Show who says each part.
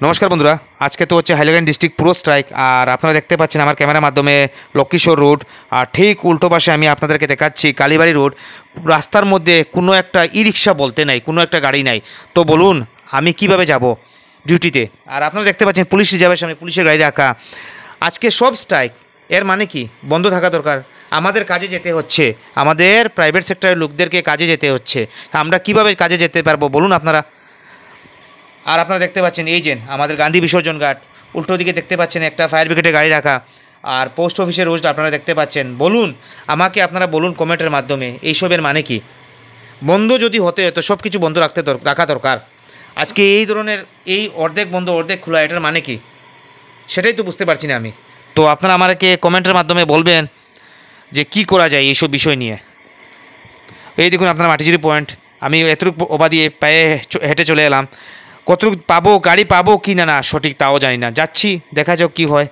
Speaker 1: নমস্কার বন্ধুরা, আজকে তো হচ্ছে হাইলাকান্দি ডিস্ট্রিক্ট পুরো স্ট্রাইক। আর আপনারা দেখতে পাচ্ছেন আমার ক্যামেরার মাধ্যমে লক্ষ্মীশ্বর রোড, আর ঠিক উল্টো পাশে আমি আপনাদেরকে দেখাচ্ছি কালীবাড়ি রোড। রাস্তার মধ্যে কোনো একটা ই রিক্সা বলতে নাই, কোনো একটা গাড়ি নাই। তো বলুন আমি কিভাবে যাব ডিউটিতে? আর আপনারা দেখতে পাচ্ছেন পুলিশ রিজার্ভের সামনে পুলিশের গাড়ি রাখা। আজকে সব স্ট্রাইক, এর মানে কি বন্ধ থাকা দরকার। আমাদের কাজে যেতে হচ্ছে, আমাদের প্রাইভেট সেক্টরের লোকদেরকে কাজে যেতে হচ্ছে। আমরা কিভাবে কাজে যেতে পারবো বলুন আপনারা? আর আপনারা দেখতে পাচ্ছেন এই যে আমাদের গান্ধী বিসর্জন ঘাট, উল্টো দিকে দেখতে পাচ্ছেন একটা ফায়ার ব্রিগেডের গাড়ি রাখা, আর পোস্ট অফিসের রোড আপনারা দেখতে পাচ্ছেন। বলুন আমাকে, আপনারা বলুন কমেন্টের মাধ্যমে এইসবের মানে কি। বন্ধ যদি হতে তো সব কিছু বন্ধ রাখা দরকার। আজকে এই ধরনের এই অর্ধেক বন্ধ অর্ধেক খোলা, এটার মানে কি সেটাই তো বুঝতে পারছি না আমি। তো আপনারা আমাকে কমেন্টের মাধ্যমে বলবেন যে কি করা যায় এইসব বিষয় নিয়ে। এই দেখুন আপনার মাটিঝুরি পয়েন্ট, আমি এতটুকু ওবা দিয়ে পায়ে হেঁটে চলে এলাম। কতটুকু পাবো, গাড়ি পাবো কি না না সঠিক তাও জানি না, যাচ্ছি, দেখা যাক কী হয়।